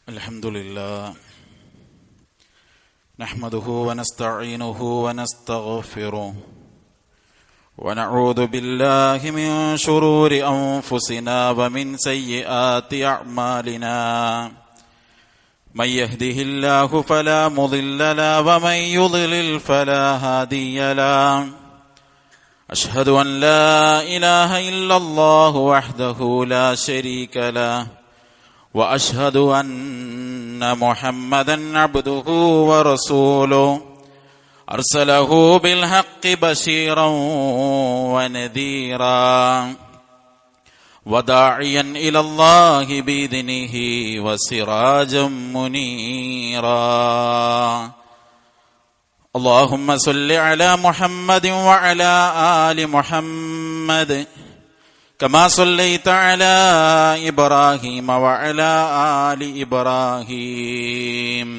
Alhamdulillah. Nahmaduhu wa nasta'inuhu wa nastaghfiruh. Wa na'udhu billahi min shururi anfusina wa min sayyiati a'malina. Man yahdihillahu fala mudilla lahu wa man yudlil fala hadiya lahu. Ashhadu an la ilaha illallah wahdahu la sharika lahu. وأشهد أن محمدا عبده ورسوله أرسله بالحق بشيرا ونذيرا وداعيا إلى الله بإذنه وسراجا منيرا اللهم صل على محمد وعلى آل محمد كما صليت على إبراهيم وعلى آل إبراهيم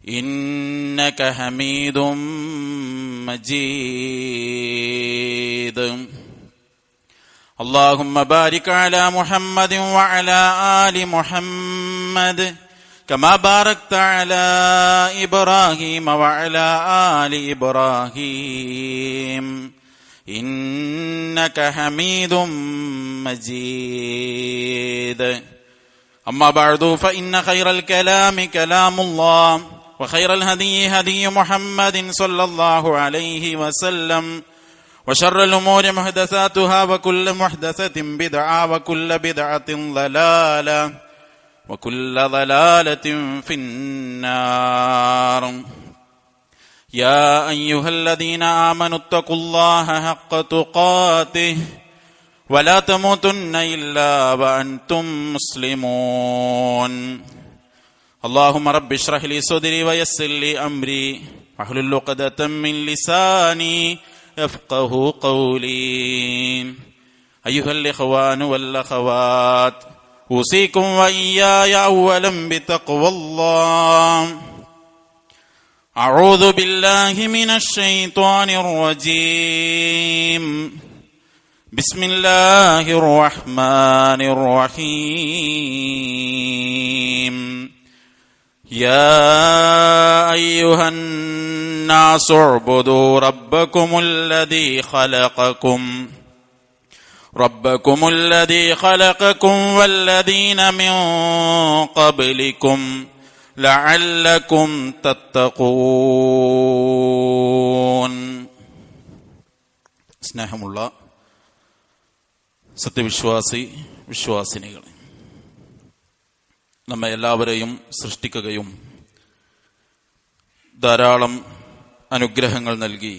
إنك حميد مجيد اللهم بارك على محمد وعلى آل محمد كما باركت على إبراهيم وعلى آل إبراهيم إنك حميد مجيد أما بعد فإن خير الكلام كلام الله وخير الهدي هدي محمد صلى الله عليه وسلم وشر الأمور محدثاتها وكل محدثة بدعة وكل بدعة ضلالة وكل ضلالة في النار يا أيها الذين آمنوا اتقوا الله حق تقاته ولا تموتن إلا وأنتم مسلمون اللهم رب اشرح لي صدري ويسر لي أمري واحلل عقدة من لساني يفقهوا قولي أيها الإخوان والأخوات أوصيكم وإياي أولا بتقوى الله أعوذ بالله من الشيطان الرجيم بسم الله الرحمن الرحيم يا أيها الناس اعبدوا ربكم الذي خلقكم والذين من قبلكم لعلكم تتقون. സ്നേഹമുള്ള വിശ്വാസിനികളെ, നമ്മെ എല്ലാവരെയും സൃഷ്ടിക്കുകയും ധാരാളം അനുഗ്രഹങ്ങൾ നൽകി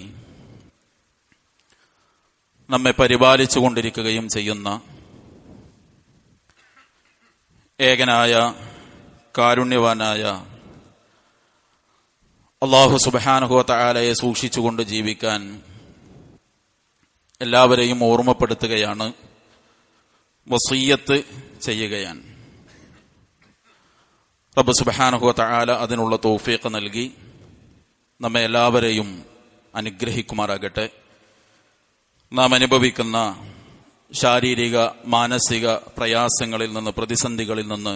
നമ്മെ പരിപാലിച്ചു കൊണ്ടിരിക്കുകയും ചെയ്യുന്ന ഏകനായ കാരുണ്യവാനായ അല്ലാഹു സുബ്ഹാനഹു വ തആലയെ സൂക്ഷിച്ചുകൊണ്ട് ജീവിക്കാൻ എല്ലാവരെയും ഓർമ്മപ്പെടുത്തുകയാണ്, വസിയ്യത്ത് ചെയ്യുകയാണ്. റബ്ബ് സുബ്ഹാനഹു വ തആല അതിനുള്ള തൗഫീഖ് നൽകി നമ്മെ എല്ലാവരെയും അനുഗ്രഹിക്കുമാറാകട്ടെ. നാം അനുഭവിക്കുന്ന ശാരീരിക മാനസിക പ്രയാസങ്ങളിൽ നിന്ന്, പ്രതിസന്ധികളിൽ നിന്ന്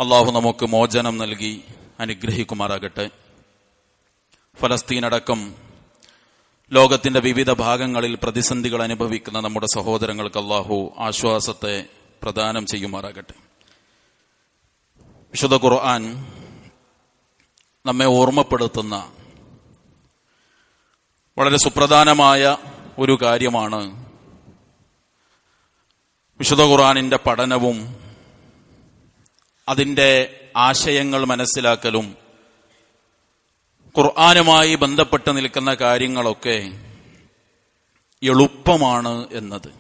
അള്ളാഹു നമുക്ക് മോചനം നൽകി അനുഗ്രഹിക്കുമാറാകട്ടെ. ഫലസ്തീനടക്കം ലോകത്തിന്റെ വിവിധ ഭാഗങ്ങളിൽ പ്രതിസന്ധികൾ അനുഭവിക്കുന്ന നമ്മുടെ സഹോദരങ്ങൾക്ക് അള്ളാഹു ആശ്വാസത്തെ പ്രദാനം ചെയ്യുമാറാകട്ടെ. വിശുദ്ധ ഖുർആൻ നമ്മെ ഓർമ്മപ്പെടുത്തുന്ന വളരെ സുപ്രധാനമായ ഒരു കാര്യമാണ് വിശുദ്ധ ഖുർആനിന്റെ പഠനവും അതിന്റെ ആശയങ്ങൾ മനസ്സിലാക്കലും ഖുർആനുമായി ബന്ധപ്പെട്ട് നിൽക്കുന്ന കാര്യങ്ങളൊക്കെ എളുപ്പമാണ് എന്നത്.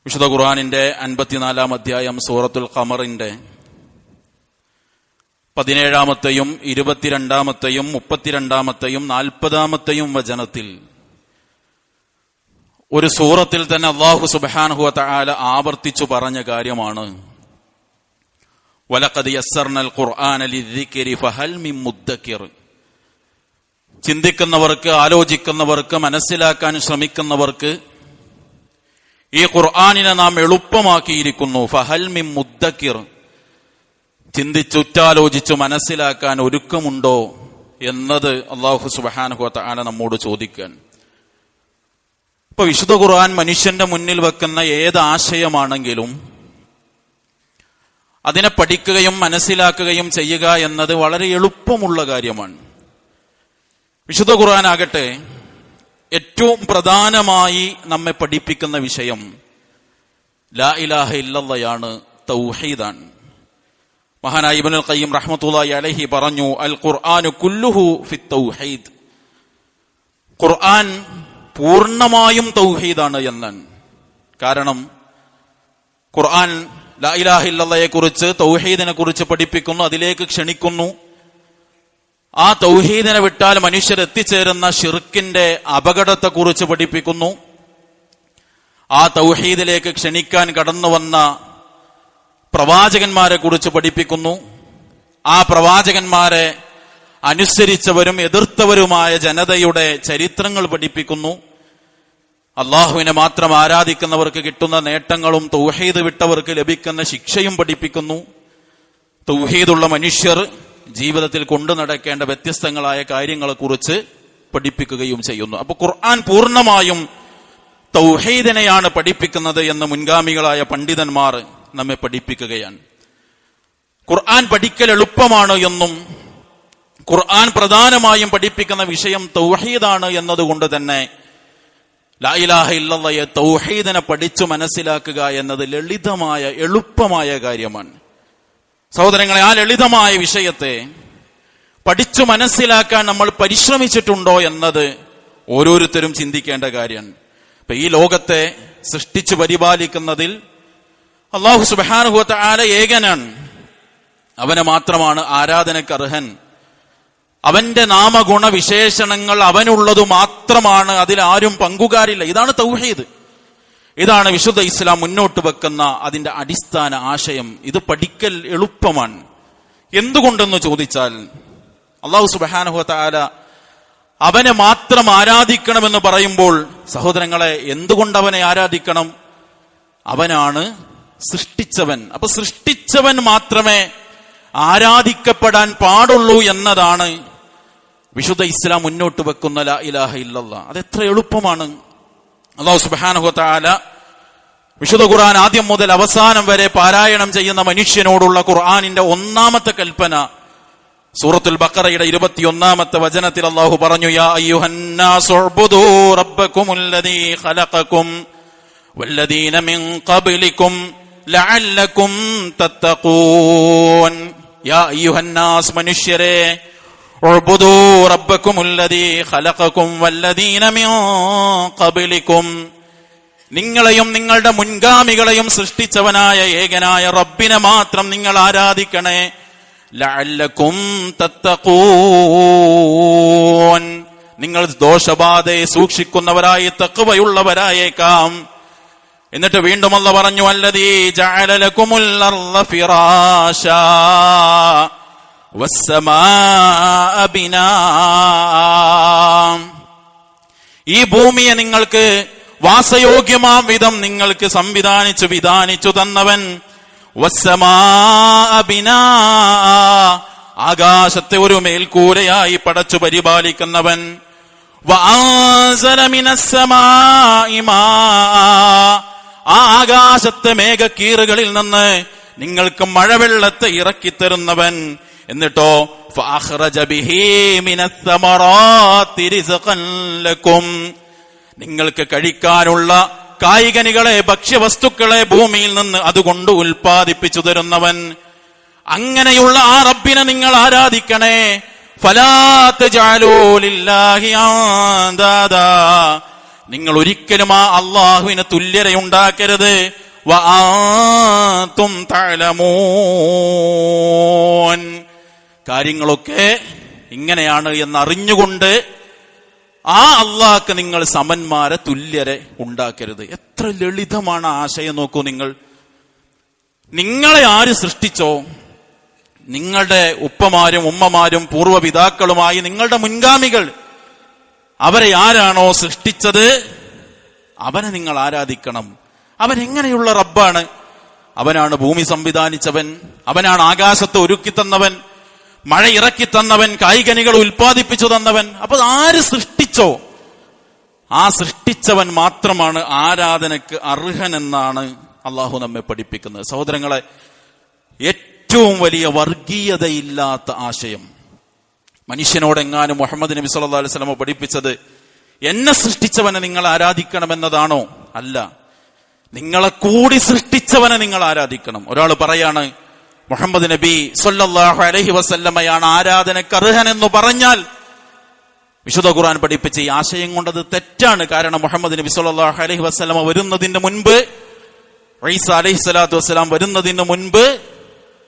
വിശുദ്ധ ഖുർആനിന്റെ 54-ാം അധ്യായം സൂറത്തുൽ ഖമറിന്റെ 17-ാമത്തെയും 22-ാമത്തെയും 32-ാമത്തെയും 40-ാമത്തെയും വചനത്തിൽ ഒരു സൂറത്തിൽ തന്നെ അല്ലാഹു സുബ്ഹാനഹു വ തആല ആവർത്തിച്ചു പറഞ്ഞ കാര്യമാണ് വലഖദ് യസ്സർനൽ ഖുർആന ലിദ്ദിക്രി ഫഹൽ മിൻ മുദ്ദക്കിർ. ചിന്തിക്കുന്നവർക്ക്, ആലോചിക്കുന്നവർക്ക്, മനസ്സിലാക്കാൻ ശ്രമിക്കുന്നവർക്ക് ഈ ഖുർആനിനെ നാം എളുപ്പമാക്കിയിരിക്കുന്നു. ഫഹൽ മിൻ മുദ്ദക്കിർ, ചിന്തിച്ചുറ്റാലോചിച്ചു മനസ്സിലാക്കാൻ ഒരുക്കമുണ്ടോ എന്നത് അല്ലാഹു സുബ്ഹാനഹു വ തആല നമ്മോട് ചോദിക്കാൻ. ഇപ്പൊ വിശുദ്ധ ഖുർആൻ മനുഷ്യന്റെ മുന്നിൽ വെക്കുന്ന ഏത് ആശയമാണെങ്കിലും അതിനെ പഠിക്കുകയും മനസ്സിലാക്കുകയും ചെയ്യുക എന്നത് വളരെ എളുപ്പമുള്ള കാര്യമാണ്. വിശുദ്ധ ഖുർആൻ ആകട്ടെ ഏറ്റവും പ്രധാനമായി നമ്മെ പഠിപ്പിക്കുന്ന വിഷയം ലാ ഇലാഹ ഇല്ലല്ലാഹയാണ്, തൗഹീദാണ്. മഹാനായ ഇബ്നുൽ ഖയ്യിം റഹ്മത്തുള്ളാഹി അലൈഹി പറഞ്ഞു, അൽ ഖുർആനു കുല്ലുഹു ഫിത് തൗഹീദ്. ഖുർആൻ പൂർണ്ണമായും തൗഹീദാണ് എന്നാണ്. കാരണം ഖുർആൻ ലാ ഇലാഹ ഇല്ലല്ലാഹയെ കുറിച്ച്, തൗഹീദിനെ കുറിച്ച് പഠിപ്പിക്കുന്നു, അതിലേക്ക് ക്ഷണിക്കുന്നു. ആ തൗഹീദിനെ വിട്ടാൽ മനുഷ്യർ എത്തിച്ചേരുന്ന ശിർക്കിന്റെ അപകടത്തെക്കുറിച്ച് പഠിപ്പിക്കുന്നു. ആ തൗഹീദിലേക്ക് ക്ഷണിക്കാൻ കടന്നു വന്ന പ്രവാചകന്മാരെ കുറിച്ച് പഠിപ്പിക്കുന്നു. ആ പ്രവാചകന്മാരെ അനുസരിച്ചവരും എതിർത്തവരുമായ ജനതയുടെ ചരിത്രങ്ങൾ പഠിപ്പിക്കുന്നു. അള്ളാഹുവിനെ മാത്രം ആരാധിക്കുന്നവർക്ക് കിട്ടുന്ന നേട്ടങ്ങളും തൗഹീദ് വിട്ടവർക്ക് ലഭിക്കുന്ന ശിക്ഷയും പഠിപ്പിക്കുന്നു. തൗഹീദുള്ള മനുഷ്യർ ജീവിതത്തിൽ കൊണ്ടു നടക്കേണ്ട വ്യത്യസ്തങ്ങളായ കാര്യങ്ങളെക്കുറിച്ച് പഠിപ്പിക്കുകയും ചെയ്യുന്നു. അപ്പൊ ഖുർആൻ പൂർണ്ണമായും തൗഹീദിനെയാണ് പഠിപ്പിക്കുന്നത് എന്ന് മുൻഗാമികളായ പണ്ഡിതന്മാർ നമ്മെ പഠിപ്പിക്കുകയാണ്. ഖുർആൻ പഠിക്കൽ എളുപ്പമാണ് എന്നും ഖുർആൻ പ്രധാനമായും പഠിപ്പിക്കുന്ന വിഷയം തൗഹീദാണ് എന്നതുകൊണ്ട് തന്നെ ലാ ഇലാഹ ഇല്ലല്ലാഹയെ, തൗഹീദിനെ പഠിച്ചു മനസ്സിലാക്കുക എന്നത് ലളിതമായ എളുപ്പമായ കാര്യമാണ്. സഹോദരങ്ങളെ, ആ ലളിതമായ വിഷയത്തെ പഠിച്ചു മനസ്സിലാക്കാൻ നമ്മൾ പരിശ്രമിച്ചിട്ടുണ്ടോ എന്നത് ഓരോരുത്തരും ചിന്തിക്കേണ്ട കാര്യമാണ്. ഇപ്പൊ ഈ ലോകത്തെ സൃഷ്ടിച്ചു പരിപാലിക്കുന്നതിൽ അല്ലാഹു സുബ്ഹാനഹു വ തആല ഏകനാണ്. അവനെ മാത്രമാണ് ആരാധനയ്ക്ക് അർഹൻ. അവന്റെ നാമഗുണ വിശേഷണങ്ങൾ അവനുള്ളത് മാത്രമാണ്, അതിലാരും പങ്കുകാരില്ല. ഇതാണ് തൗഹീദ്. ഇതാണ് വിശുദ്ധ ഇസ്ലാം മുന്നോട്ട് വെക്കുന്ന അതിന്റെ അടിസ്ഥാന ആശയം. ഇത് പഠിക്കൽ എളുപ്പമാണ്. എന്തുകൊണ്ടെന്ന് ചോദിച്ചാൽ അല്ലാഹു സുബ്ഹാനഹു വ തആല അവനെ മാത്രം ആരാധിക്കണമെന്ന് പറയുമ്പോൾ, സഹോദരങ്ങളെ, എന്തുകൊണ്ട് അവനെ ആരാധിക്കണം? അവനാണ് സൃഷ്ടിച്ചവൻ. അപ്പൊ സൃഷ്ടിച്ചവൻ മാത്രമേ ആരാധിക്കപ്പെടാൻ പാടുള്ളൂ എന്നതാണ് വിശുദ്ധ ഇസ്ലാം മുന്നോട്ട് വെക്കുന്ന ലാ ഇലാഹ ഇല്ലല്ലാഹ്. അതെത്ര എളുപ്പമാണ്. അല്ലാഹു സുബ്ഹാനഹു വ തആല വിശുദ്ധ ഖുർആൻ ആദ്യം മുതൽ അവസാനം വരെ പാരായണം ചെയ്യുന്ന മനുഷ്യനോടുള്ള ഖുർആനിന്റെ ഒന്നാമത്തെ കൽപ്പന സൂറത്തുൽ ബഖറയുടെ 21-ാമത്തെ വചനത്തിൽ അല്ലാഹു പറഞ്ഞു, യാ അയ്യുഹന്നാസു ഉബ്ദൂ റബ്ബകുമുല്ലദീ ഖലഖകും വല്ലദീന മിൻ ഖബ്ലികും ലഅല്ലകും തത്തഖൂൻ. യാ അയ്യുഹന്നാസ്, മനുഷ്യരെ, ഉബ്ദൂ റബ്ബകുമുല്ലദീ ഖലഖകും വല്ലദീന മിൻ ഖബ്ലികും, നിങ്ങളെയും നിങ്ങളുടെ മുൻഗാമികളെയും സൃഷ്ടിച്ചവനായ ഏകനായ റബ്ബിനെ മാത്രം നിങ്ങൾ ആരാധിക്കണേ. ലഅല്ലകും തത്തഖൂൻ, നിങ്ങൾ ദോഷബാധയെ സൂക്ഷിക്കുന്നവരായി തഖ്വയുള്ളവരായേക്കാം. എന്നിട്ട് വീണ്ടും അല്ലാഹു പറഞ്ഞു, അല്ലദീ ജഅല ലകുമുൽ അർള ഫിറാശാ വസ്സമാഅ ബിനാആ, ഈ ഭൂമിയെ നിങ്ങൾക്ക് വാസയോഗ്യമാം വിധം നിങ്ങൾക്ക് സംവിധാനിച്ചു വിധാനിച്ചു തന്നവൻ. വസ്സമാഅ ബിനാഅ, ആകാശത്തെ ഒരു മേൽക്കൂരയായി പടച്ചു പരിപാലിക്കുന്നവൻ. വഅൻസല മിനസ്സമാഇ മാഅ, ആ ആകാശത്തെ മേഘക്കീറുകളിൽ നിന്ന് നിങ്ങൾക്ക് മഴവെള്ളത്തെ ഇറക്കിത്തരുന്നവൻ. എന്നിട്ടോ ഫഅഖ്റജ ബിഹി മിനസ്സമറാത്തി റിസ്ഖൻ ലക്കും, നിങ്ങൾക്ക് കഴിക്കാനുള്ള കായികനികളെ, ഭക്ഷ്യവസ്തുക്കളെ ഭൂമിയിൽ നിന്ന് അതുകൊണ്ട് ഉൽപ്പാദിപ്പിച്ചു തരുന്നവൻ. അങ്ങനെയുള്ള ആ റബ്ബിനെ നിങ്ങൾ ആരാധിക്കണേ. ഫലാ തജഅലൂ ലില്ലാഹി അൻദാദാ, നിങ്ങൾ ഒരിക്കലും ആ അല്ലാഹുവിന് തുല്യതയുണ്ടാക്കരുത്. വഅൻതും തഅലമൂൻ, കാര്യങ്ങളൊക്കെ ഇങ്ങനെയാണ് എന്നറിഞ്ഞുകൊണ്ട് ആ അള്ളാഹ്ക്ക് നിങ്ങൾ സമന്മാരെ, തുല്യരെ ഉണ്ടാക്കരുത്. എത്ര ലളിതമാണ് ആശയം. നോക്കൂ, നിങ്ങളെ ആര് സൃഷ്ടിച്ചോ, നിങ്ങളുടെ ഉപ്പമാരും ഉമ്മമാരും പൂർവ്വപിതാക്കളുമായി നിങ്ങളുടെ മുൻഗാമികൾ, അവരെ ആരാണോ സൃഷ്ടിച്ചത് അവനെ നിങ്ങൾ ആരാധിക്കണം. അവൻ എങ്ങനെയുള്ള റബ്ബാണ്? അവനാണ് ഭൂമി സംവിധാനിച്ചവൻ, അവനാണ് ആകാശത്തെ ഒരുക്കി തന്നവൻ, മഴ ഇറക്കി തന്നവൻ, കായ്കനികൾ ഉൽപ്പാദിപ്പിച്ചു തന്നവൻ. അപ്പൊ ആര് സൃഷ്ടിച്ചോ ആ സൃഷ്ടിച്ചവൻ മാത്രമാണ് ആരാധനക്ക് അർഹനെന്നാണ് അള്ളാഹു നമ്മെ പഠിപ്പിക്കുന്നത്. സഹോദരങ്ങളെ, ഏറ്റവും വലിയ വർഗീയതയില്ലാത്ത ആശയം മനുഷ്യനോടെങ്ങാനും മുഹമ്മദ് നബി സല്ലല്ലാഹു അലൈഹി വസല്ലം പഠിപ്പിച്ചത് എന്നെ സൃഷ്ടിച്ചവനെ നിങ്ങൾ ആരാധിക്കണമെന്നതാണോ? അല്ല, നിങ്ങളെ കൂടി സൃഷ്ടിച്ചവനെ നിങ്ങൾ ആരാധിക്കണം. ഒരാൾ പറയാണ് മുഹമ്മദ് നബി സല്ലല്ലാഹു അലൈഹി വസല്ലമയാണ് ആരാധനക്ക് അർഹനെന്ന് പറഞ്ഞാൽ വിശുദ്ധ ഖുർആൻ പഠിപ്പിച്ച ഈ ആശയം കൊണ്ടത് തെറ്റാണ്. കാരണം മുഹമ്മദ് നബി സല്ലല്ലാഹു അലൈഹി വസല്ലമ വരുന്നതിന് മുൻപ്, ഈസ അലൈഹി സ്വലാത്തു വസ്സലാം വരുന്നതിന് മുൻപ്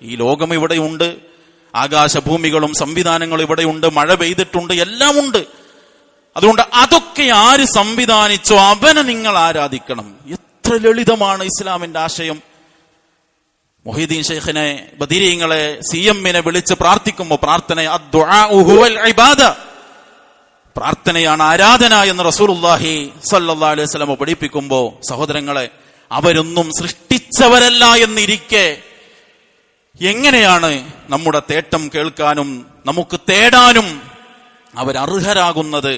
ഈ ലോകം ഇവിടെയുണ്ട്, ആകാശഭൂമികളും സംവിധാനങ്ങളും ഇവിടെയുണ്ട്, മഴ പെയ്തിട്ടുണ്ട്, എല്ലാം ഉണ്ട്. അതുകൊണ്ട് അതൊക്കെ ആര് സംവിധാനിച്ചോ അവനെ നിങ്ങൾ ആരാധിക്കണം. എത്ര ലളിതമാണ് ഇസ്ലാമിന്റെ ആശയം. മുഹീദ്ദീൻ ശൈഖിനെ, ബദരീങ്ങളെ, CM-നെ വിളിച്ച് പ്രാർത്ഥിക്കുമ്പോൾ പ്രാർത്ഥന അദ്ദുആഉ ഹുവൽ ഇബാദ, പ്രാർത്ഥനയാണ് ആരാധന എന്ന് റസൂലുള്ളാഹി സ്വല്ലല്ലാഹു അലൈഹി വസല്ലം പഠിപ്പിക്കുമ്പോൾ സഹോദരങ്ങളെ, അവരൊന്നും സൃഷ്ടിച്ചവരല്ല എന്നിരിക്കെ എങ്ങനെയാണ് നമ്മുടെ തേട്ടം കേൾക്കാനും നമുക്ക് തേടാനും അവരർഹരാകുന്നത്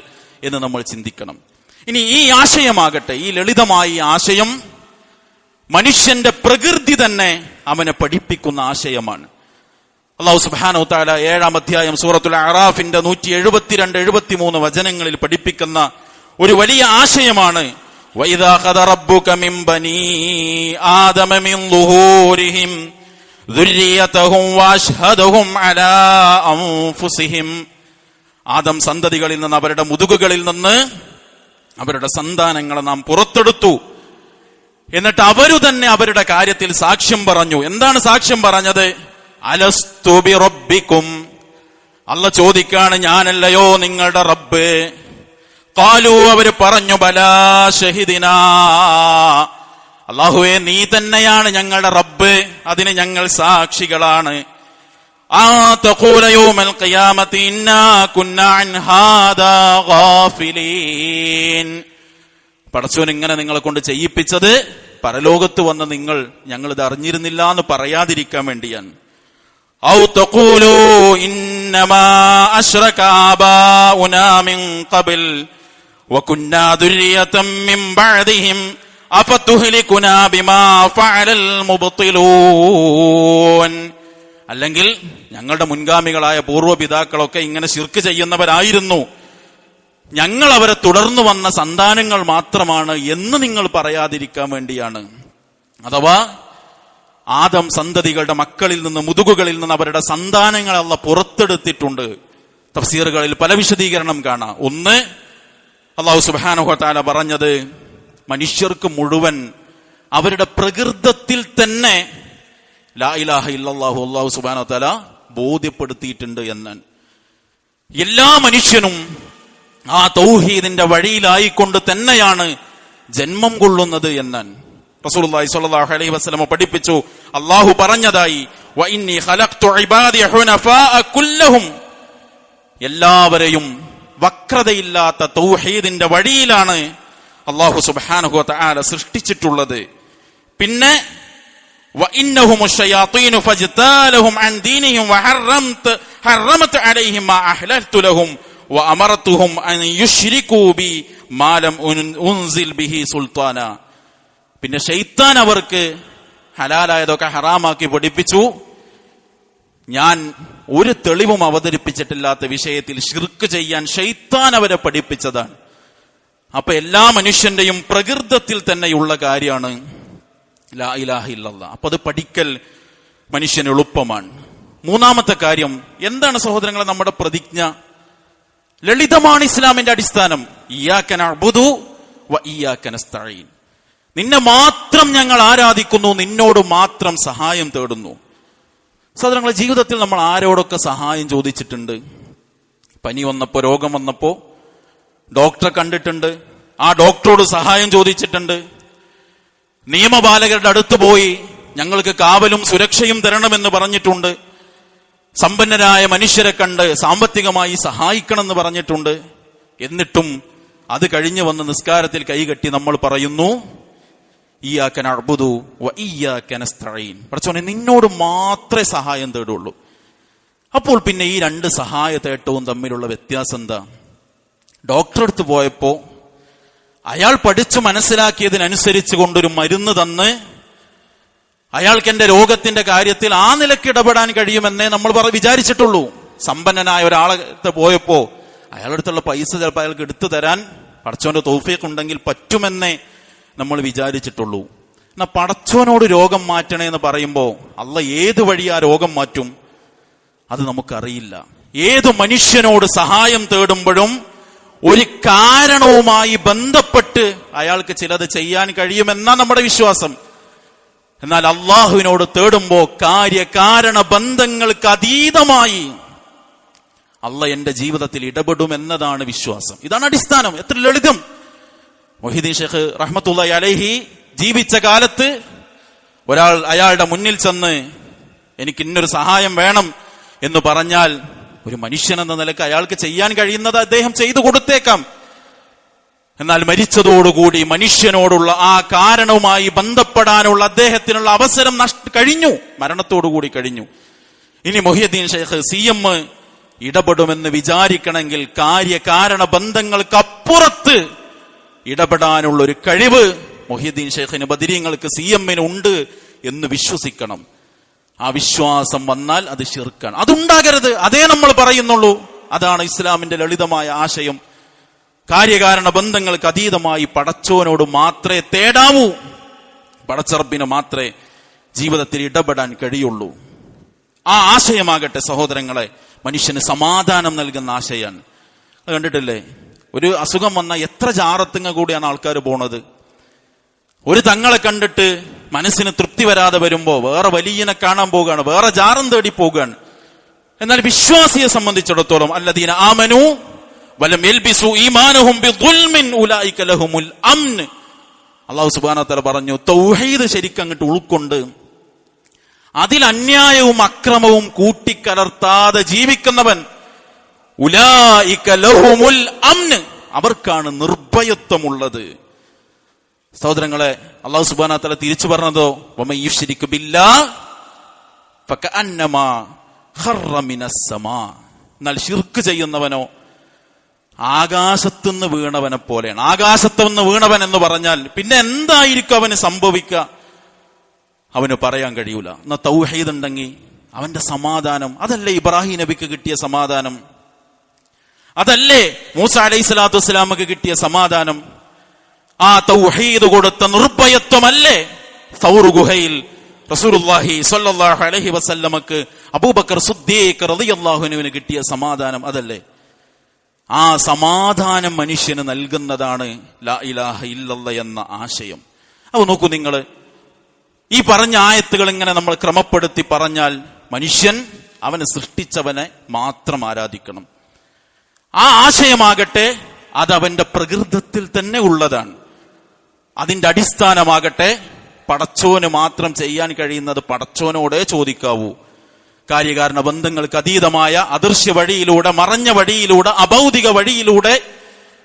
എന്ന് നമ്മൾ ചിന്തിക്കണം. ഇനി ഈ ആശയമാകട്ടെ, ഈ ലളിതമായ ആശയം മനുഷ്യന്റെ പ്രകൃതി തന്നെ അവനെ പഠിപ്പിക്കുന്ന ആശയമാണ്. അല്ലാഹു സുബ്ഹാനഹു വ തആല 7-ാം അധ്യായം സൂറത്തുൽ അറാഫിന്റെ 172-173 വചനങ്ങളിൽ പഠിപ്പിക്കുന്ന ഒരു വലിയ ആശയമാണ്. വഇദാ ഖദ റബ്ബുക മിൻ ബനീ ആദമ മിൻ ളുഹൂരിഹിം ദുർരിയതഹും വഅശ്ഹദഹും അലാ അൻഫുസിഹിം. ആദം സന്തതികളിൽ നിന്ന്, അവരുടെ മുതുകുകളിൽ നിന്ന് അവരുടെ സന്താനങ്ങളെ നാം പുറത്തെടുത്തു. എന്നിട്ട് അവരു തന്നെ അവരുടെ കാര്യത്തിൽ സാക്ഷ്യം പറഞ്ഞു. എന്താണ് സാക്ഷ്യം പറഞ്ഞത്? അലസ്തു ബി റബ്ബിക്കും, അല്ല ചോദിക്കാണ്, ഞാനല്ലയോ നിങ്ങളുടെ റബ്ബ്? ഖാലൂ, അവര് പറഞ്ഞു, ബലാ ഷഹിദിനാ, അല്ലാഹുവേ നീ തന്നെയാണ് ഞങ്ങളുടെ റബ്ബ്, അതിന് ഞങ്ങൾ സാക്ഷികളാണ്. ആ തഖൂല യൗമൽ ഖിയാമത്തി ഇന്നാ കുന്നാ അൻ ഹാദാ ഗാഫിലീൻ. പടച്ചോൻ ഇങ്ങനെ നിങ്ങളെ കൊണ്ട് ചെയ്യിപ്പിച്ചത് പരലോകത്ത് വന്ന് നിങ്ങൾ ഞങ്ങൾ ഇത് അറിഞ്ഞിരുന്നില്ല എന്ന് പറയാതിരിക്കാൻ വേണ്ടിയാണ്. ഔ തഖൂലു ഇന്നമാ അശ്റക ആബാഉനാ മിൻ ഖബൽ വകുന്നാ ദുർരിയതൻ മിൻ ബഅദിഹിം അഫതുഹ്ലികുനാ ബിമാ ഫഅലൽ മുബ്തിലൂൻ. അല്ലെങ്കിൽ ഞങ്ങളുടെ മുൻഗാമികളായ പൂർവ്വപിതാക്കളൊക്കെ ഇങ്ങനെ ശിർക്ക് ചെയ്യുന്നവരായിരുന്നു, ഞങ്ങൾ അവരെ തുടർന്നു വന്ന സന്താനങ്ങൾ മാത്രമാണ് എന്ന് നിങ്ങൾ പറയാതിരിക്കാൻ വേണ്ടിയാണ്. അഥവാ ആദം സന്തതികളുടെ മക്കളിൽ നിന്ന്, മുതുകുകളിൽ നിന്ന് അവരുടെ സന്താനങ്ങളെ അല്ലാഹു പുറത്തെടുത്തിട്ടുണ്ട്. തഫ്സീറുകളിൽ പല വിശദീകരണം കാണാം. ഒന്ന്, അല്ലാഹു സുബ്ഹാനഹു വ തആല പറഞ്ഞത് മനുഷ്യർക്ക് മുഴുവൻ അവരുടെ പ്രകൃതത്തിൽ തന്നെ ലാ ഇലാഹ ഇല്ലല്ലാഹു അല്ലാഹു സുബ്ഹാനഹു വ തആല ബോധ്യപ്പെടുത്തിയിട്ടുണ്ട് എന്നാണ്. എല്ലാ മനുഷ്യനും ആ തൗഹീദിന്റെ വഴിയിലായിക്കൊണ്ട് തന്നെയാണ് ജന്മം കൊള്ളുന്നത് എന്നാണ് റസൂലുള്ളാഹി സ്വല്ലല്ലാഹു അലൈഹി വസല്ലം പഠിപ്പിച്ചു. അല്ലാഹു പറഞ്ഞതായി, വ ഇന്നി ഖലഖ്തു ഇബാദി ഹുനഫാഅ കുല്ലഹും, എല്ലാവരെയും വക്രതയില്ലാത്ത തൗഹീദിന്റെ വഴിയിലാണ് അല്ലാഹു സുബ്ഹാനഹു വ തആല സൃഷ്ടിച്ചിട്ടുള്ളത്. പിന്നെ വ ഇന്നഹും ശയാത്തീനു ഫജ്താലഹും അൻ ദീനിഹിം വഹറമതു അലൈഹിം മാ അഹ്ലൽതു ലഹും വഅമറതുഹും അൻ യുശ്രികൂ ബി മാ ലം ഉൻസിൽ ബിഹി സുൽത്താന. പിന്നെ ശൈത്താൻ അവർക്ക് ഹലാലായതൊക്കെ ഹറാമാക്കി പഠിപ്പിച്ചു. ഞാൻ ഒരു തെളിവും അവതരിപ്പിച്ചിട്ടില്ലാത്ത വിഷയത്തിൽ ശിർക്ക് ചെയ്യാൻ ശൈത്താൻ അവരെ പഠിപ്പിച്ചതാണ്. അപ്പൊ എല്ലാ മനുഷ്യന്റെയും പ്രകൃതത്തിൽ തന്നെയുള്ള കാര്യമാണ് ലാ ഇലാഹ ഇല്ലല്ലാഹ്. അപ്പൊ അത് പഠിക്കൽ മനുഷ്യന് എളുപ്പമാണ്. മൂന്നാമത്തെ കാര്യം എന്താണ് സഹോദരങ്ങളെ? നമ്മുടെ പ്രതിജ്ഞ ലളിതമാണ്. ഇസ്ലാമിന്റെ അടിസ്ഥാനം ഇയ്യാക നഅ്ബുദു വ ഇയ്യാക നസ്തഈൻ, നിന്നെ മാത്രം ഞങ്ങൾ ആരാധിക്കുന്നു, നിന്നോട് മാത്രം സഹായം തേടുന്നു. സഹോദരങ്ങളെ, ജീവിതത്തിൽ നമ്മൾ ആരോടൊക്കെ സഹായം ചോദിച്ചിട്ടുണ്ട്? പനി വന്നപ്പോ, രോഗം വന്നപ്പോ ഡോക്ടറെ കണ്ടിട്ടുണ്ട്, ആ ഡോക്ടറോട് സഹായം ചോദിച്ചിട്ടുണ്ട്. നിയമപാലകരുടെ അടുത്ത് പോയി ഞങ്ങൾക്ക് കാവലും സുരക്ഷയും തരണമെന്ന് പറഞ്ഞിട്ടുണ്ട്. സമ്പന്നരായ മനുഷ്യരെ കണ്ട് സാമ്പത്തികമായി സഹായിക്കണമെന്ന് പറഞ്ഞിട്ടുണ്ട്. എന്നിട്ടും അത് കഴിഞ്ഞു വന്ന് നിസ്കാരത്തിൽ കൈകെട്ടി നമ്മൾ പറയുന്നു, ഇയ്യാക നഅ്ബുദു വ ഇയ്യാക നസ്തഈൻ. പടച്ചോനെ, നിന്നോട് മാത്രമേ സഹായം തേടുള്ളൂ. അപ്പോൾ പിന്നെ ഈ രണ്ട് സഹായ തേട്ടവും തമ്മിലുള്ള വ്യത്യാസം എന്താ? ഡോക്ടറെ അടുത്ത് പോയപ്പോ അയാൾ പഠിച്ചു മനസ്സിലാക്കിയതിനനുസരിച്ച് കൊണ്ടൊരു മരുന്ന് തന്ന് അയാൾക്ക് എന്റെ രോഗത്തിന്റെ കാര്യത്തിൽ ആ നിലയ്ക്ക് ഇടപെടാൻ കഴിയുമെന്നേ നമ്മൾ വിചാരിച്ചിട്ടുള്ളൂ. സമ്പന്നനായ ഒരാളെ പോയപ്പോ അയാളടുത്തുള്ള പൈസ ചിലപ്പോൾ അയാൾക്ക് എടുത്തു തരാൻ പടച്ചോന്റെ തൗഫീഖ് ഉണ്ടെങ്കിൽ പറ്റുമെന്നേ നമ്മൾ വിചാരിച്ചിട്ടുള്ളൂ. എന്നാ പടച്ചോനോട് രോഗം മാറ്റണേ എന്ന് പറയുമ്പോ അള്ളാഹ് ഏത് വഴി ആ രോഗം മാറ്റും അത് നമുക്കറിയില്ല. ഏതു മനുഷ്യനോട് സഹായം തേടുമ്പോഴും ഒരു കാരണവുമായി ബന്ധപ്പെട്ട് അയാൾക്ക് ചിലത് ചെയ്യാൻ കഴിയുമെന്നാ നമ്മുടെ വിശ്വാസം. എന്നാൽ അള്ളാഹുവിനോട് തേടുമ്പോ കാര്യകാരണ ബന്ധങ്ങൾക്ക് അതീതമായി അള്ളാഹ് എന്റെ ജീവിതത്തിൽ ഇടപെടും എന്നതാണ് വിശ്വാസം. ഇതാണ് അടിസ്ഥാനം. എത്ര ലളിതം. മുഹീദ്ദീൻ ഷേഖ് റഹ്മത്തുള്ളാഹി അലൈഹി ജീവിച്ച കാലത്ത് ഒരാൾ അയാളുടെ മുന്നിൽ ചെന്ന് എനിക്ക് ഇന്നൊരു സഹായം വേണം എന്ന് പറഞ്ഞാൽ ഒരു മനുഷ്യൻ എന്ന നിലക്ക് അയാൾക്ക് ചെയ്യാൻ കഴിയുന്നത് അദ്ദേഹം ചെയ്തു കൊടുത്തേക്കാം. എന്നാൽ മരിച്ചതോടുകൂടി മനുഷ്യനോടുള്ള ആ കാരണവുമായി ബന്ധപ്പെടാനുള്ള അദ്ദേഹത്തിനുള്ള അവസരം കഴിഞ്ഞു, മരണത്തോടുകൂടി കഴിഞ്ഞു. ഇനി മുഹീദ്ദീൻ ഷേഖ് CM ഇടപെടുമെന്ന് വിചാരിക്കണമെങ്കിൽ കാര്യകാരണ ബന്ധങ്ങൾക്കപ്പുറത്ത് ഇടപെടാനുള്ള ഒരു കഴിവ് മുഹീദ്ദീൻ ഷേഖിന് ബദരീങ്ങൾക്ക് CM-ന് ഉണ്ട് എന്ന് വിശ്വസിക്കണം. ആ വിശ്വാസം വന്നാൽ അത് ശിർക്കാണ്. അതുണ്ടാകരുത്, അതേ നമ്മൾ പറയുന്നുള്ളൂ. അതാണ് ഇസ്ലാമിന്റെ ലളിതമായ ആശയം. കാര്യകാരണ ബന്ധങ്ങൾക്ക് അതീതമായി പടച്ചോനോട് മാത്രമേ തേടാവൂ, പടച്ചറബിന് മാത്രമേ ജീവിതത്തിൽ ഇടപെടാൻ കഴിയുള്ളൂ. ആ ആശയമാകട്ടെ സഹോദരങ്ങളെ മനുഷ്യന് സമാധാനം നൽകുന്ന ആശയാണ്. കണ്ടിട്ടില്ലേ, ഒരു അസുഖം വന്നാൽ എത്ര ജാറത്തുങ്ങ കൂടിയാണ് ആൾക്കാർ പോണത്. ഒരു തങ്ങളെ കണ്ടിട്ട് മനസ്സിന് തൃപ്തി വരാതെ വരുമ്പോ വേറെ വലിയനെ കാണാൻ പോവുകയാണ്, വേറെ ജാറം തേടി പോവുകയാണ്. എന്നാൽ വിശ്വാസിയെ സംബന്ധിച്ചിടത്തോളം അല്ലദീന ആമനു വലം യൽബിസു ഈമാനഹും ബിദുൽമിൻ ഉലൈക ലഹുമുൽ അംൻ. അല്ലാഹു സുബ്ഹാനഹു വ തആല പറഞ്ഞു, തൗഹീദ് ശരിക്കും അങ്ങോട്ട് ഉൾക്കൊണ്ട് അതിൽ അന്യായവും അക്രമവും കൂട്ടിക്കലർത്താതെ ജീവിക്കുന്നവൻ ഉലൈക ലഹുമുൽ അംൻ, അവർക്കാണ് നിർഭയത്വമുള്ളത്. സഹോദരങ്ങളെ, അല്ലാഹു സുബ്ഹാനഹു വ തആല തിരിച്ചു പറഞ്ഞതോ വമൻ യുശ്രിക് ബില്ലാഹ് ഫകഅന്നമാ ഖറ മിനസ് സമാ. എന്നാൽ ശിർക്ക് ചെയ്യുന്നവനോ ആകാശത്തുനിന്ന് വീണവനെ പോലെയാണ്. ആകാശത്തുനിന്ന് വീണവൻ എന്ന് പറഞ്ഞാൽ പിന്നെ എന്തായിരിക്കും അവന് സംഭവിക്കുക അവന് പറയാൻ കഴിയൂല. എന്നാ തൗഹീദ് ഉണ്ടെങ്കിൽ അവന്റെ സമാധാനം അതല്ലേ ഇബ്രാഹിം നബിക്ക് കിട്ടിയ സമാധാനം, അതല്ലേ മൂസ അലൈഹിസ്സലാത്തു വസ്സലാമക്ക് കിട്ടിയ സമാധാനം. ആ തൗഹീദ് കൊടുത്ത നിർഭയത്വമല്ലേ സൗർ ഗുഹയിൽ റസൂലുള്ളാഹി സ്വല്ലല്ലാഹു അലൈഹി വസല്ലമക്ക് അബൂബക്കർ സിദ്ദീഖ് റളിയല്ലാഹു അൻഹുവിന് കിട്ടിയ സമാധാനം അതല്ലേ. ആ സമാധാനം മനുഷ്യന് നൽകുന്നതാണ് ലാ ഇലാഹ ഇല്ലല്ലാഹ് എന്ന ആശയം. അപ്പൊ നോക്കൂ നിങ്ങൾ, ഈ പറഞ്ഞ ആയത്തുകൾ ഇങ്ങനെ നമ്മൾ ക്രമപ്പെടുത്തി പറഞ്ഞാൽ മനുഷ്യൻ അവനെ സൃഷ്ടിച്ചവനെ മാത്രം ആരാധിക്കണം. ആ ആശയമാകട്ടെ അത് അവന്റെ പ്രകൃതത്തിൽ തന്നെ ഉള്ളതാണ്. അതിന്റെ അടിസ്ഥാനമാകട്ടെ പടച്ചോന് മാത്രം ചെയ്യാൻ കഴിയുന്നത് പടച്ചോനോടെ ചോദിക്കാവൂ. കാര്യകാരണ ബന്ധങ്ങൾക്ക് അതീതമായ അദൃശ്യ വഴിയിലൂടെ, മറഞ്ഞ വഴിയിലൂടെ, അഭൗതിക വഴിയിലൂടെ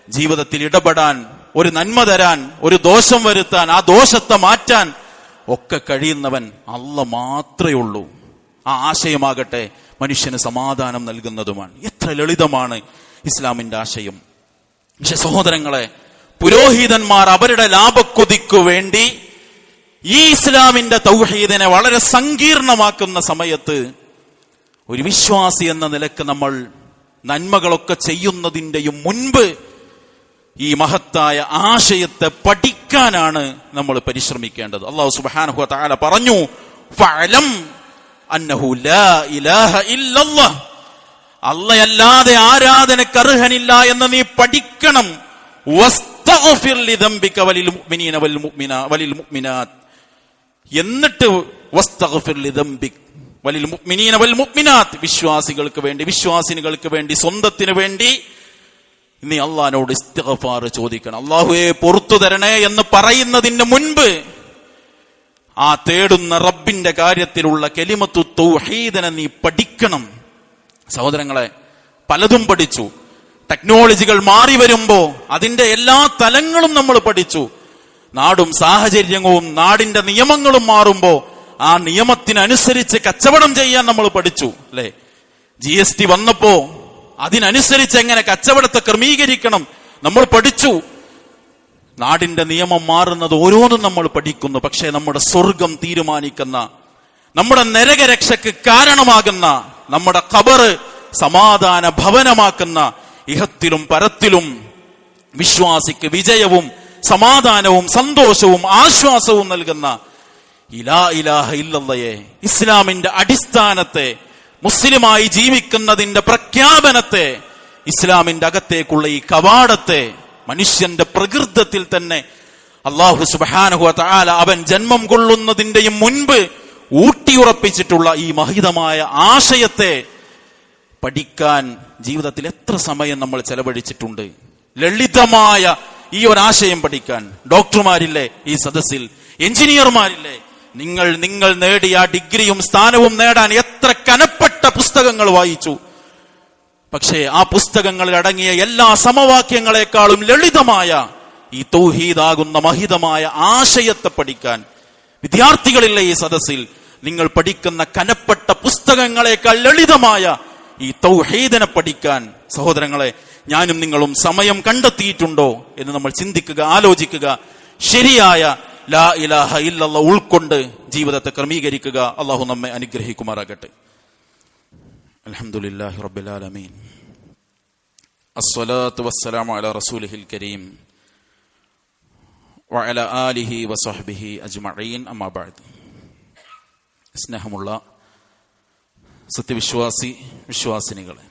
ജീവിതത്തിൽ ഇടപെടാൻ, ഒരു നന്മ തരാൻ, ഒരു ദോഷം വരുത്താൻ, ആ ദോഷത്തെ മാറ്റാൻ ഒക്കെ കഴിയുന്നവൻ അല്ലാഹ് മാത്രമേ ഉള്ളൂ. ആ ആശയമാകട്ടെ മനുഷ്യന് സമാധാനം നൽകുന്നതുമാണ്. എത്ര ലളിതമാണ് ഇസ്ലാമിന്റെ ആശയം. പക്ഷെ സഹോദരങ്ങളെ, പുരോഹിതന്മാർ അവരുടെ ലാഭക്കൊതിക്കു വേണ്ടി ഈ ഇസ്ലാമിന്റെ തൗഹീദിനെ വളരെ സങ്കീർണമാക്കുന്ന സമയത്ത് ഒരു വിശ്വാസി എന്ന നിലക്ക് നമ്മൾ നന്മകളൊക്കെ ചെയ്യുന്നതിന്റെയും മുൻപ് ഈ മഹത്തായ ആശയത്തെ പഠിക്കാനാണ് നമ്മൾ പരിശ്രമിക്കേണ്ടത്. അല്ലാഹു സുബ്ഹാനഹു വ തആല പറഞ്ഞു, ഫഅലം അന്നഹു ലാ ഇലാഹ ഇല്ലല്ലാഹ്, അല്ലാഹയല്ലാതെ ആരാധനയ്ക്ക് അർഹനില്ല എന്ന് നീ പഠിക്കണം. വസ്തഗ്ഫിർ ലിദംബിക വലിൽ മുഅ്മിനീന വലിൽ മുഅ്മിനാത്ത്, എന്നിട്ട് വസ്തഗ്ഫിർ ലിദംബിക വലിൽ മുഅ്മിനീന വൽ മുഅ്മിനാത്ത്, വിശ്വാസികൾക്ക് വേണ്ടി, വിശ്വാസിനികൾക്ക് വേണ്ടി, സ്വന്തത്തിന് വേണ്ടി നീ അള്ളാഹിനോട് ഇസ്തിഗ്ഫാർ ചോദിക്കണം. അല്ലാഹുവേ പുറത്തു തരണേ എന്ന് പറയുന്നതിന് മുൻപ് ആ തേടുന്ന റബ്ബിന്റെ കാര്യത്തിലുള്ള കലിമത്തു തൗഹീദിനെ നീ പഠിക്കണം. സഹോദരങ്ങളെ, പലതും പഠിച്ചു. ടെക്നോളജികൾ മാറി വരുമ്പോ അതിന്റെ എല്ലാ തലങ്ങളും നമ്മൾ പഠിച്ചു. നാടും സാഹചര്യവും നാടിന്റെ നിയമങ്ങളും മാറുമ്പോ ആ നിയമത്തിനനുസരിച്ച് കച്ചവടം ചെയ്യാൻ നമ്മൾ പഠിച്ചു അല്ലെ? GST വന്നപ്പോ അതിനനുസരിച്ച് എങ്ങനെ കച്ചവടത്തെ ക്രമീകരിക്കണം നമ്മൾ പഠിച്ചു. നാടിന്റെ നിയമം മാറുന്നത് ഓരോന്നും നമ്മൾ പഠിക്കുന്നു. പക്ഷേ നമ്മുടെ സ്വർഗം തീരുമാനിക്കുന്ന, നമ്മുടെ നരകരക്ഷയ്ക്ക് കാരണമാകുന്ന, നമ്മുടെ ഖബറ് സമാധാന ഭവനമാക്കുന്ന, ഇഹത്തിലും പരത്തിലും വിശ്വാസിക്ക് വിജയവും സമാധാനവും സന്തോഷവും ആശ്വാസവും നൽകുന്ന ലാ ഇലാഹ ഇല്ലല്ലാഹയെ, ഇസ്ലാമിന്റെ അടിസ്ഥാനത്തെ, മുസ്ലിമായി ജീവിക്കുന്നതിന്റെ പ്രഖ്യാപനത്തെ, ഇസ്ലാമിന്റെ അകത്തേക്കുള്ള ഈ കവാടത്തെ മനുഷ്യന്റെ പ്രകൃതത്തിൽ തന്നെ അല്ലാഹു സുബ്ഹാനഹു വ തആല അവൻ ജന്മം കൊള്ളുന്നതിന്റെയും മുൻപ് ഊട്ടിയുറപ്പിച്ചിട്ടുള്ള ഈ മഹിതമായ ആശയത്തെ പഠിക്കാൻ ജീവിതത്തിൽ എത്ര സമയം നമ്മൾ ചെലവഴിച്ചിട്ടുണ്ട്? ലളിതമായ ഈ ഒരാശയം പഠിക്കാൻ ഡോക്ടർമാരില്ലേ ഈ സദസ്സിൽ, എഞ്ചിനീയർമാരില്ലേ? നിങ്ങൾ നേടിയ ഡിഗ്രിയും സ്ഥാനവും നേടാൻ എത്ര കനപ്പെട്ട പുസ്തകങ്ങൾ വായിച്ചു. പക്ഷേ ആ പുസ്തകങ്ങളിൽ അടങ്ങിയ എല്ലാ സമവാക്യങ്ങളെക്കാളും ലളിതമായ ഈ തൗഹീദാകുന്ന മഹിതമായ ആശയത്തെ പഠിക്കാൻ വിദ്യാർത്ഥികളില്ലേ ഈ സദസ്സിൽ? നിങ്ങൾ പഠിക്കുന്ന കനപ്പെട്ട പുസ്തകങ്ങളെക്കാൾ ലളിതമായ ഈ തൗഹീദിനെ പഠിക്കാൻ സഹോദരങ്ങളെ ഞാനും നിങ്ങളും സമയം കണ്ടെത്തിയിട്ടുണ്ടോ എന്ന് നമ്മൾ ചിന്തിക്കുക, ആലോചിക്കുക. ശരിയായ ലാ ഇലാഹ ഇല്ലല്ലാഹ് ഉൾക്കൊണ്ട് ജീവിതത്തെ ക്രമീകരിക്കുക. അല്ലാഹു നമ്മെ അനുഗ്രഹിക്കുമാറാകട്ടെ. അൽഹംദുലില്ലാഹി റബ്ബിൽ ആലമീൻ. അസ്സലാത്തു വസ്സലാമു അലാ റസൂലിഹിൽ കരീം വഅലാ ആലിഹി വസഹ്ബിഹി അജ്മഈൻ. അമ്മാ ബഅദ്. സ്നേഹമുള്ള വിശ്വാസിനികളെ,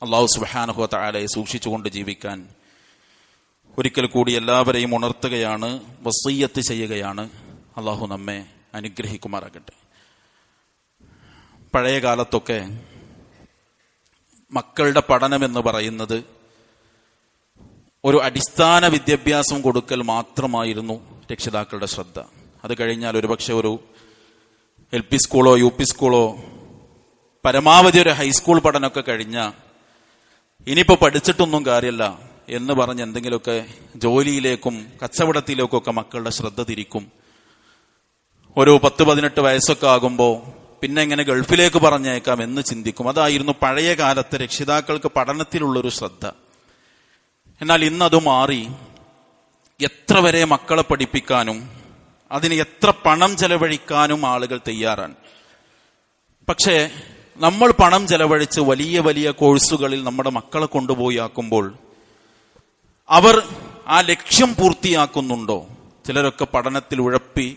അല്ലാഹു സുബ്ഹാനഹു വ തആലയെ സൂക്ഷിച്ചുകൊണ്ട് ജീവിക്കാൻ ഒരിക്കൽ കൂടി എല്ലാവരെയും ഉണർത്തുകയാണ്, വസിയ്യത്ത് ചെയ്യുകയാണ്. അല്ലാഹു നമ്മെ അനുഗ്രഹിക്കുമാറാകട്ടെ. പഴയ കാലത്തൊക്കെ മക്കളുടെ പഠനം എന്ന് പറയുന്നത് ഒരു അടിസ്ഥാന വിദ്യാഭ്യാസം കൊടുക്കൽ മാത്രമായിരുന്നു രക്ഷിതാക്കളുടെ ശ്രദ്ധ. അത് കഴിഞ്ഞാൽ ഒരുപക്ഷെ ഒരു LP സ്കൂളോ UP സ്കൂളോ പരമാവധി ഒരു ഹൈസ്കൂൾ പഠനമൊക്കെ കഴിഞ്ഞ ഇനിയിപ്പോ പഠിച്ചിട്ടൊന്നും കാര്യമില്ല എന്ന് പറഞ്ഞ് എന്തെങ്കിലുമൊക്കെ ജോലിയിലേക്കും കച്ചവടത്തിലേക്കും ഒക്കെ മക്കളുടെ ശ്രദ്ധ തിരിക്കും. ഒരു 10-18 വയസ്സൊക്കെ ആകുമ്പോ പിന്നെ എങ്ങനെ ഗൾഫിലേക്ക് പറഞ്ഞേക്കാം എന്ന് ചിന്തിക്കും. അതായിരുന്നു പഴയ കാലത്തെ രക്ഷിതാക്കൾക്ക് പഠനത്തിലുള്ളൊരു ശ്രദ്ധ. എന്നാൽ ഇന്നത് മാറി. എത്ര വരെ മക്കളെ പഠിപ്പിക്കാനും അതിന് എത്ര പണം ചെലവഴിക്കാനും ആളുകൾ തയ്യാറാണ്. പക്ഷേ നമ്മൾ പണം ചെലവഴിച്ച് വലിയ വലിയ കോഴ്സുകളിൽ നമ്മുടെ മക്കളെ കൊണ്ടുപോയി ആക്കുമ്പോൾ അവർ ആ ലക്ഷ്യം പൂർത്തിയാക്കുന്നുണ്ടോ? ചിലരൊക്കെ പഠനത്തിൽ ഉഴപ്പി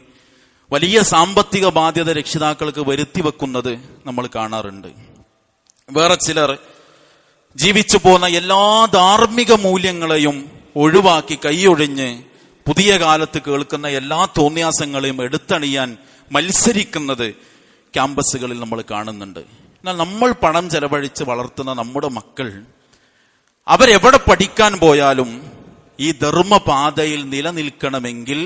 വലിയ സാമ്പത്തിക ബാധ്യത രക്ഷിതാക്കൾക്ക് വരുത്തി വെക്കുന്നത് നമ്മൾ കാണാറുണ്ട്. വേറെ ചിലർ ജീവിച്ചു പോന്ന എല്ലാ ധാർമ്മിക മൂല്യങ്ങളെയും ഒഴിവാക്കി കൈയൊഴിഞ്ഞ് പുതിയ കാലത്ത് കേൾക്കുന്ന എല്ലാ തോന്നിയാസങ്ങളെയും എടുത്തണിയാൻ മത്സരിക്കുന്നത് ക്യാമ്പസുകളിൽ നമ്മൾ കാണുന്നുണ്ട്. എന്നാൽ നമ്മൾ പണം ചെലവഴിച്ച് വളർത്തുന്ന നമ്മുടെ മക്കൾ അവരെവിടെ പഠിക്കാൻ പോയാലും ഈ ധർമ്മപാതയിൽ നിലനിൽക്കണമെങ്കിൽ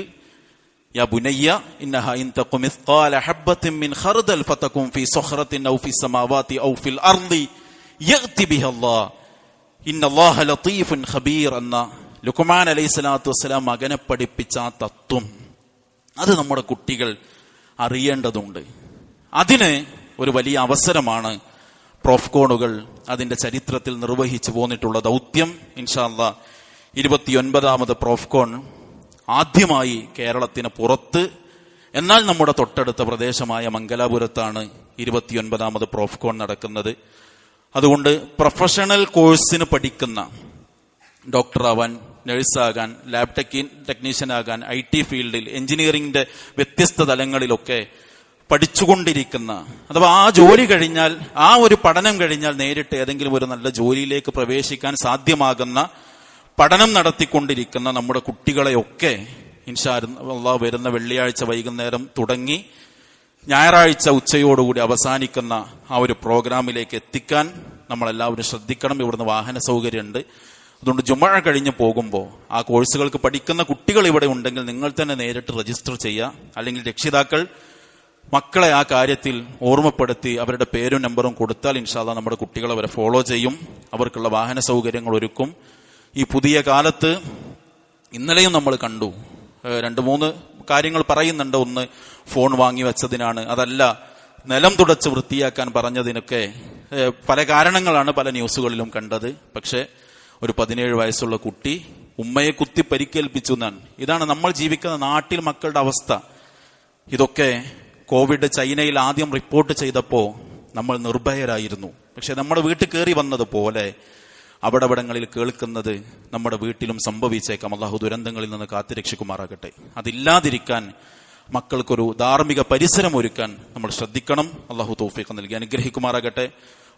യാ ബുനയ്യ ഇന്നഹാ ഇൻ തഖു മിസ്ഖാല ഹബ്ബത്തിൻ മിൻ ഖർദൽ ഫതകും ഫീ സഖറത്തിൻ ഔ ഫീ സമാവാതി ഔ ഫിൽ അർളി യഅതി ബിഹല്ലാഹ് ഇന്നല്ലാഹ ലതീഫുൻ ഖബീർ എന്ന ലുഖ്മാൻ അലൈഹിസ്സലാത്തു വസ്സലാം മകനെ പഠിപ്പിച്ച ആ തത്വം അത് നമ്മുടെ കുട്ടികൾ അറിയേണ്ടതുണ്ട്. അതിന് ഒരു വലിയ അവസരമാണ് പ്രോഫ്കോണുകൾ അതിന്റെ ചരിത്രത്തിൽ നിർവഹിച്ചു പോന്നിട്ടുള്ള ദൗത്യം. ഇൻഷാ അല്ലാഹ് 29ാമത് പ്രോഫ്കോൺ ആദ്യമായി കേരളത്തിന് പുറത്ത്, എന്നാൽ നമ്മുടെ തൊട്ടടുത്ത പ്രദേശമായ മംഗലാപുരത്താണ് 29ാമത് പ്രോഫ്കോൺ നടക്കുന്നത്. അതുകൊണ്ട് പ്രൊഫഷണൽ കോഴ്സിന് പഠിക്കുന്ന ഡോക്ടറാവാൻ, നഴ്സാകാൻ, ലാബ് ടെക്നീഷ്യനാകാൻ, IT ഫീൽഡിൽ, എഞ്ചിനീയറിംഗിന്റെ വ്യത്യസ്ത തലങ്ങളിലൊക്കെ പഠിച്ചുകൊണ്ടിരിക്കുന്ന, അഥവാ ആ ജോലി കഴിഞ്ഞാൽ, ആ ഒരു പഠനം കഴിഞ്ഞാൽ നേരിട്ട് ഏതെങ്കിലും ഒരു നല്ല ജോലിയിലേക്ക് പ്രവേശിക്കാൻ സാധ്യമാകുന്ന പഠനം നടത്തിക്കൊണ്ടിരിക്കുന്ന നമ്മുടെ കുട്ടികളെയൊക്കെ ഇൻഷാ അല്ലാഹ് വരുന്ന വെള്ളിയാഴ്ച വൈകുന്നേരം തുടങ്ങി ഞായറാഴ്ച ഉച്ചയോടുകൂടി അവസാനിക്കുന്ന ആ ഒരു പ്രോഗ്രാമിലേക്ക് എത്തിക്കാൻ നമ്മളെല്ലാവരും ശ്രദ്ധിക്കണം. ഇവിടുന്ന് വാഹന സൗകര്യമുണ്ട്. അതുകൊണ്ട് ജുമുഅ കഴിഞ്ഞ് പോകുമ്പോൾ ആ കോഴ്സുകൾക്ക് പഠിക്കുന്ന കുട്ടികൾ ഇവിടെ ഉണ്ടെങ്കിൽ നിങ്ങൾ തന്നെ നേരിട്ട് രജിസ്റ്റർ ചെയ്യുക. അല്ലെങ്കിൽ രക്ഷിതാക്കൾ മക്കളെ ആ കാര്യത്തിൽ ഓർമ്മപ്പെടുത്തി അവരുടെ പേരും നമ്പറും കൊടുത്താൽ ഇൻഷാ അല്ലാഹ് നമ്മുടെ കുട്ടികൾ അവരെ ഫോളോ ചെയ്യും, അവർക്കുള്ള വാഹന സൗകര്യങ്ങൾ ഒരുക്കും. ഈ പുതിയ കാലത്ത് ഇന്നലെയും നമ്മൾ കണ്ടു, 2-3 കാര്യങ്ങൾ പറയുന്നുണ്ട്. ഒന്ന്, ഫോൺ വാങ്ങി വെച്ചതിനാണ്, അതല്ല നിലം തുടച്ച് വൃത്തിയാക്കാൻ പറഞ്ഞതിനൊക്കെ പല കാരണങ്ങളാണ് പല ന്യൂസുകളിലും കണ്ടത്. പക്ഷെ ഒരു 17 വയസ്സുള്ള കുട്ടി ഉമ്മയെ കുത്തി പരിക്കേൽപ്പിച്ചു എന്നാണ്. ഇതാണ് നമ്മൾ ജീവിക്കുന്ന നാട്ടിൽ മക്കളുടെ അവസ്ഥ. ഇതൊക്കെ കോവിഡ് ചൈനയിൽ ആദ്യം റിപ്പോർട്ട് ചെയ്തപ്പോൾ നമ്മൾ നിർഭയരായിരുന്നു. പക്ഷെ നമ്മുടെ വീട്ടിൽ കയറി വന്നതുപോലെ അവിടങ്ങളിൽ കേൾക്കുന്നത് നമ്മുടെ വീട്ടിലും സംഭവിച്ചേക്കാം. അള്ളാഹു ദുരന്തങ്ങളിൽ നിന്ന് കാത്തുരക്ഷിക്കുമാറാകട്ടെ. അതില്ലാതിരിക്കാൻ മക്കൾക്കൊരു ധാർമ്മിക പരിസരം ഒരുക്കാൻ നമ്മൾ ശ്രദ്ധിക്കണം. അള്ളാഹു തൗഫീഖ് നൽകി അനുഗ്രഹിക്കുമാറാകട്ടെ.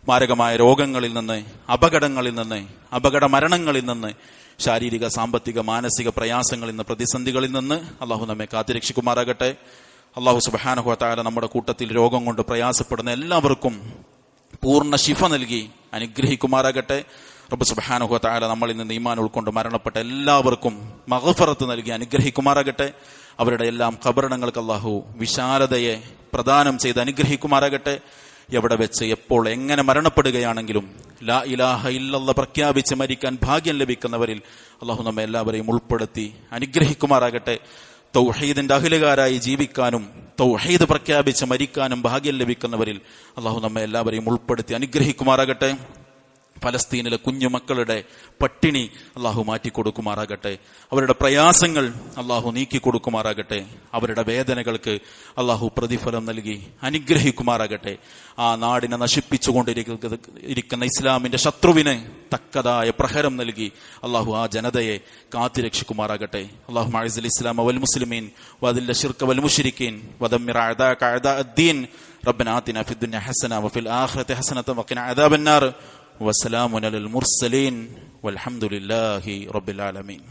മാരകമായ രോഗങ്ങളിൽ നിന്ന്, അപകടങ്ങളിൽ നിന്ന്, അപകട മരണങ്ങളിൽ നിന്ന്, ശാരീരിക, സാമ്പത്തിക, മാനസിക പ്രയാസങ്ങളിൽ നിന്ന്, പ്രതിസന്ധികളിൽ നിന്ന് അള്ളാഹു നമ്മെ കാത്തുരക്ഷിക്കുമാറാകട്ടെ. അള്ളാഹു സുബ്ഹാനഹു വ തആല നമ്മുടെ കൂട്ടത്തിൽ രോഗം കൊണ്ട് പ്രയാസപ്പെടുന്ന എല്ലാവർക്കും പൂർണ്ണ ശിഫ നൽകി അനുഗ്രഹിക്കുമാറാകട്ടെ. റബ്ബ് സുബ്ഹാനഹു വ തആല നമ്മളിൽ നിന്ന് ഈമാൻ ഉൾക്കൊണ്ട് മരണപ്പെട്ട എല്ലാവർക്കും മഗ്ഫിറത്ത് നൽകി അനുഗ്രഹിക്കുമാറാകട്ടെ. അവരുടെ എല്ലാം ഖബറിടങ്ങൾക്ക് അള്ളാഹു വിശാലതയെ പ്രദാനം ചെയ്ത് അനുഗ്രഹിക്കുമാറാകട്ടെ. എവിടെ വെച്ച്, എപ്പോൾ, എങ്ങനെ മരണപ്പെടുകയാണെങ്കിലും ലാ ഇലാഹ ഇല്ലല്ലാഹ് പ്രഖ്യാപിച്ച് മരിക്കാൻ ഭാഗ്യം ലഭിക്കുന്നവരിൽ അള്ളാഹു നമ്മെ എല്ലാവരെയും ഉൾപ്പെടുത്തി അനുഗ്രഹിക്കുമാറാകട്ടെ. തൗഹീദിന്റെ അഹ്ലുകാരായി ജീവിക്കാനും തൗഹീദ് പ്രഖ്യാപിച്ച് മരിക്കാനും ഭാഗ്യം ലഭിക്കുന്നവരിൽ അള്ളാഹു നമ്മെ എല്ലാവരെയും ഉൾപ്പെടുത്തി അനുഗ്രഹിക്കുമാറാകട്ടെ. ഫലസ്തീനിലെ കുഞ്ഞുമക്കളുടെ പട്ടിണി അള്ളാഹു മാറ്റിക്കൊടുക്കുമാറാകട്ടെ. അവരുടെ പ്രയാസങ്ങൾ അള്ളാഹു നീക്കിക്കൊടുക്കുമാറാകട്ടെ. അവരുടെ വേദനകൾക്ക് അള്ളാഹു പ്രതിഫലം നൽകി അനുഗ്രഹിക്കുമാറാകട്ടെ. ആ നാടിനെ നശിപ്പിച്ചുകൊണ്ടിരിക്കുന്ന ഇസ്ലാമിന്റെ ശത്രുവിന് തക്കതായ പ്രഹരം നൽകി അള്ളാഹു ആ ജനതയെ കാത്തുരക്ഷിക്കുമാറാകട്ടെ. അല്ലാഹുമ്മ അഇസ്ൽ ഇസ്ലാമ വൽ മുസ്ലിമീൻ വദില്ല ശിർക വൽ മുശ്രിക്കീൻ വദമ്മിർ അഅദാക അഅദാ അദ്ദീൻ റബ്ബനാ ആതിനാ ഫിദ്ദുനിയ ഹസന വഫിൽ ആഖിറതി ഹസനത വഖിനാ അദാബന്നാർ. വസ്സലാമു അലൽ മുർസലീൻ വൽഹംദുലില്ലാഹി റബ്ബിൽ ആലമീൻ.